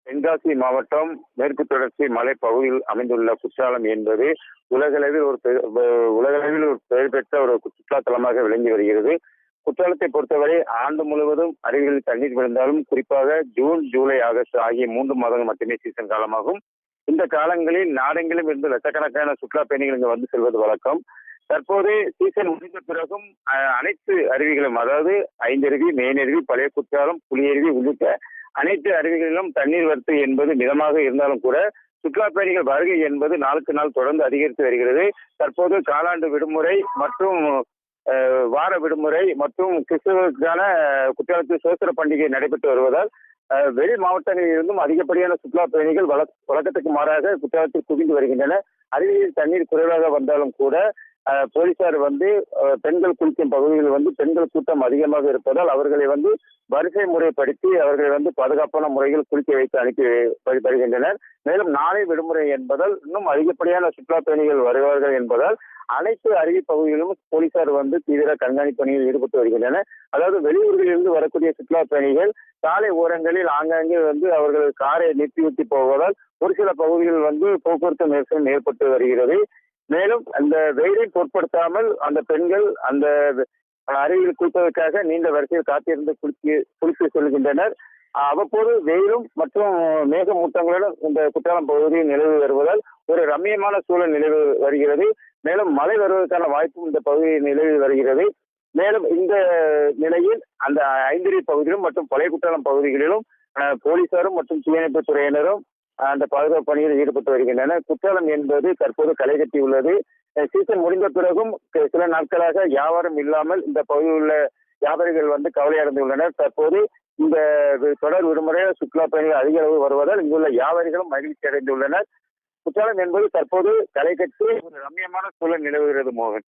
தென்காசி மாவட்டம் மேற்கு தொடர்ச்சி மலைப்பகுதியில் அமைந்துள்ள குற்றாலம் என்பது உலகளவில் ஒரு பெயர் பெற்ற ஒரு சுற்றுலா தலமாக விளங்கி வருகிறது. குற்றாலத்தை பொறுத்தவரை ஆண்டு முழுவதும் அருவிகளில் தண்ணீர் விழுந்தாலும் குறிப்பாக ஜூன், ஜூலை, ஆகஸ்ட் ஆகிய 3 மாதங்கள் மட்டுமே சீசன் காலமாகும். இந்த காலங்களில் நாடெங்கிலும் இருந்து லட்சக்கணக்கான சுற்றுலா பயணிகள் இங்கு வந்து செல்வது வழக்கம். தற்போது சீசன் முடிந்த பிறகும் அனைத்து அருவிகளும், அதாவது ஐந்தருவி, மெயினருவி, பழைய குற்றாலம், புலியருவி உள்ளிட்ட அனைத்து அருவிகளிலும் தண்ணீர் வரத்து என்பது மிதமாக இருந்தாலும் கூட சுற்றுலா பயணிகள் வருகை என்பது நாளுக்கு நாள் தொடர்ந்து அதிகரித்து வருகிறது. தற்போது காலாண்டு விடுமுறை மற்றும் வார விடுமுறை மற்றும் கிறிஸ்தவர்களுக்கான குற்றாலத்தில் சுதந்திர பண்டிகை நடைபெற்று வருவதால் வெளி மாவட்டங்களில் இருந்தும் அதிகப்படியான சுற்றுலா பயணிகள் வழக்கத்துக்கு மாறாக குற்றாலத்தில் குவிந்து வருகின்றனர். அருவியில் தண்ணீர் குறைவாக வந்தாலும் கூட போலீசார் பெண்கள் குளிக்கும் பகுதியில் பெண்கள் கூட்டம் அதிகமாக இருப்பதால் அவர்களை வரிசை முறைப்படுத்தி அவர்களை பாதுகாப்பான முறையில் குளிக்க வைத்து அனுப்பி வருகின்றனர். மேலும் நாளை விடுமுறை என்பதால் இன்னும் அதிகப்படியான சுற்றுலா பயணிகள் வருவார்கள் என்பதால் அனைத்து அருவி பகுதிகளிலும் போலீசார் தீவிர கண்காணிப்பு பணியில் ஈடுபட்டு வருகின்றனர். அதாவது வெளியூர்களில் இருந்து வரக்கூடிய சுற்றுலா பயணிகள் சாலை ஓரங்களில் ஆங்காங்கே அவர்கள் காரை நிறுத்தி போவதால் ஒரு சில பகுதிகளில் போக்குவரத்து நெரிசல் ஏற்பட்டு வருகிறது. மேலும் அந்த வெயிலை பொருட்படுத்தாமல் அந்த பெண்கள் அந்த அருவியில் குளிப்பதற்காக நீண்ட வரிசையில் காத்திருந்து குளித்து செல்கின்றனர். அவ்வப்போது வெயிலும் மற்றும் மேகமூட்டங்களுடன் இந்த குற்றாலம் பகுதியில் நிலவி வருவதால் ஒரு ரம்மியமான சூழல் நிலவி வருகிறது. மேலும் மழை வருவதற்கான வாய்ப்பும் இந்த பகுதியில் நிலவி வருகிறது. மேலும் இந்த நிலையில் அந்த ஐந்தருவி பகுதியிலும் மற்றும் பழைய குற்றாலம் பகுதிகளிலும் போலீசாரும் மற்றும் தீயணைப்பு துறையினரும் அந்த பாதுகாப்பு பணியில் ஈடுபட்டு வருகின்றனர். குற்றாலம் என்பது தற்போது களை கட்டியுள்ளது. சீசன் முடிந்த பிறகும் சில நாட்களாக வியாபாரம் இல்லாமல் இந்த பகுதியில் உள்ள வியாபாரிகள் கவலையடைந்துள்ளனர். தற்போது இந்த தொடர் விடுமுறையில் சுற்றுலா பயணிகள் அதிக அளவு வருவதால் இங்குள்ள வியாபாரிகளும் மகிழ்ச்சி அடைந்துள்ளனர். குற்றாலம் என்பது தற்போது களை கட்டி ஒரு ரம்மியமான சூழல் நிலவுகிறது மோகன்.